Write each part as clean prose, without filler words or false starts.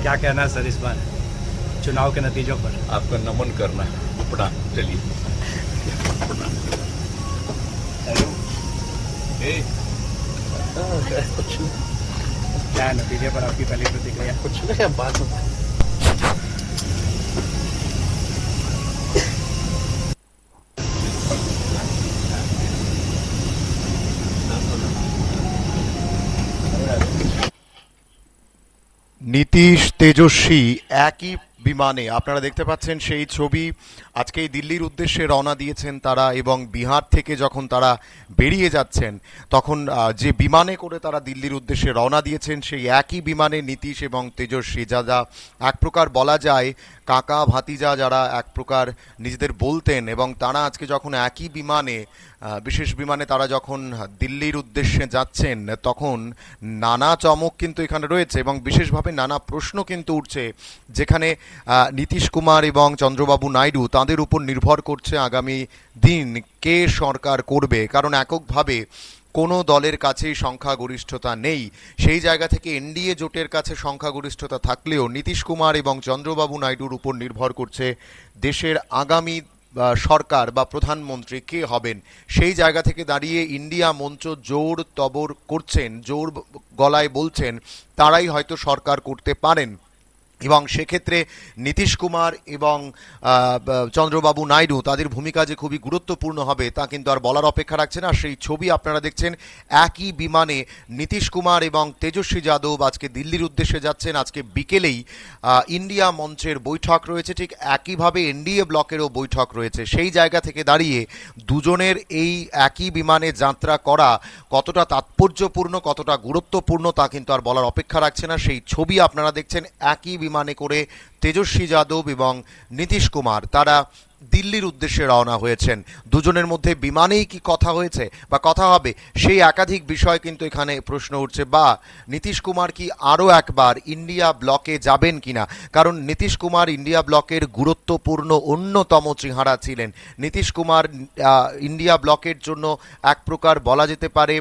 क्या कहना है सर इस बार चुनाव के नतीजों पर? आपका नमन करना प्रणाम। चलिए कुछ क्या है नतीजे पर आपकी पहली प्रतिक्रिया? कुछ नहीं, बात নীতিশ তেজস্বী একই বিমানে আপনারা দেখতে পাচ্ছেন সেই ছবি আজকেই দিল্লির উদ্দেশ্যে রওনা দিয়েছেন তারা, এবং বিহার থেকে যখন তারা বেরিয়ে যাচ্ছেন তখন যে বিমানে করে তারা দিল্লির উদ্দেশ্যে রওনা দিয়েছেন সেই একই বিমানে নীতিশ এবং তেজস্বী, যা যা এক প্রকার বলা যায় কাকা ভাতিজা যারা এক প্রকার নিজেদের বলতেন, এবং তারা আজকে যখন একই বিমানে বিশেষ বিমানে তারা যখন দিল্লির উদ্দেশ্যে যাচ্ছেন তখন নানা চমক কিন্তু এখানে রয়েছে এবং বিশেষভাবে নানা প্রশ্ন কিন্তু উঠছে, যেখানে নীতিশ কুমার এবং চন্দ্রবাবু নাইডু তাদের উপর নির্ভর করছে আগামী দিন কে সরকার করবে। কারণ এককভাবে কোনো দলের কাছেই সংখ্যাগরিষ্ঠতা নেই। সেই জায়গা থেকে এনডিএ জোটের কাছে সংখ্যাগরিষ্ঠতা থাকলেও নীতিশ কুমার এবং চন্দ্রবাবু নাইডুর উপর নির্ভর করছে দেশের আগামী সরকার বা প্রধানমন্ত্রী কে হবেন। সেই জায়গা থেকে দাঁড়িয়ে ইন্ডিয়া মঞ্চ জোর তবর করছেন, জোর গলায় বলছেন তারাই হয়তো সরকার করতে পারেন, এবং সেক্ষেত্রে নীতিশ কুমার এবং চন্দ্রবাবু নাইডু তাদের ভূমিকা যে খুবই গুরুত্বপূর্ণ হবে তা কিন্তু আর বলার অপেক্ষা রাখছে না। সেই ছবি আপনারা দেখছেন, একই বিমানে নীতিশ কুমার এবং তেজস্বী যাদব আজকে দিল্লির উদ্দেশ্যে যাচ্ছেন। আজকে বিকেলেই ইন্ডিয়া মঞ্চের বৈঠক রয়েছে, ঠিক একইভাবে এনডিএ ব্লকেরও বৈঠক রয়েছে। সেই জায়গা থেকে দাঁড়িয়ে দুজনের এই একই বিমানে যাত্রা করা কতটা তাৎপর্যপূর্ণ, কতটা গুরুত্বপূর্ণ তা কিন্তু আর বলার অপেক্ষা রাখছে না। সেই ছবি আপনারা দেখছেন, একই বিমানে করে তেজস্বী যাদব এবং নীতিশ কুমার তারা দিল্লির উদ্দেশ্যে রওনা হয়েছেন। দুজনের মধ্যে বিমানেই কি কথা হয়েছে বা কথা হবে, সেই একাধিক বিষয় কিন্তু এখানে প্রশ্ন উঠছে। বা নীতিশ কুমার কি আরও একবার ইন্ডিয়া ব্লকে যাবেন কিনা, কারণ নীতিশ কুমার ইন্ডিয়া ব্লকের গুরুত্বপূর্ণ অন্যতম চেহারা ছিলেন। নীতিশ কুমার ইন্ডিয়া ব্লকের জন্য এক প্রকার বলা যেতে পারে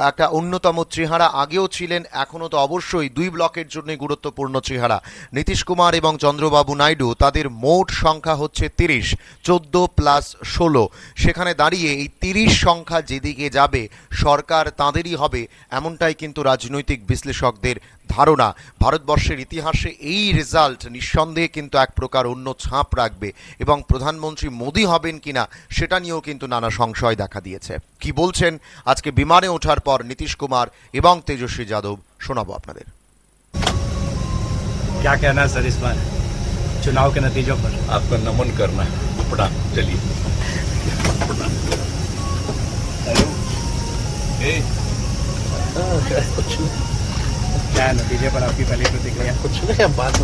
একটা অন্যতম চেহারা, আগেও ছিলেন, এখনও তো অবশ্যই দুই ব্লকের জন্যই গুরুত্বপূর্ণ চেহারা। নীতিশ কুমার এবং চন্দ্রবাবু নাইডু তাদের মোট সংখ্যা হচ্ছে 30, 14 প্লাস 16। সেখানে দাঁড়িয়ে এই 30 সংখ্যা যেদিকে যাবে সরকার তাঁদেরই হবে, এমনটাই কিন্তু রাজনৈতিক বিশ্লেষকদের ধারণা। ভারতবর্ষের ইতিহাসে এই রেজাল্ট নিঃসন্দেহে কিন্তু এক প্রকার অন্য ছাপ রাখবে, এবং প্রধানমন্ত্রী মোদী হবেন কিনা সেটা নিয়েও কিন্তু নানা সংশয় দেখা দিয়েছে। কি বলছেন আজকে বিমানে ওঠার পর নীতিশ কুমার এবং তেজস্বী যাদব, শোনাবো আপনাদের। क्या कहना है सर इस बार चुनाव के नतीजों पर? आपका नमन करना प्रणाम। चलिए क्या है नतीजे पर आपकी पहली प्रतिक्रिया? कुछ नहीं, बात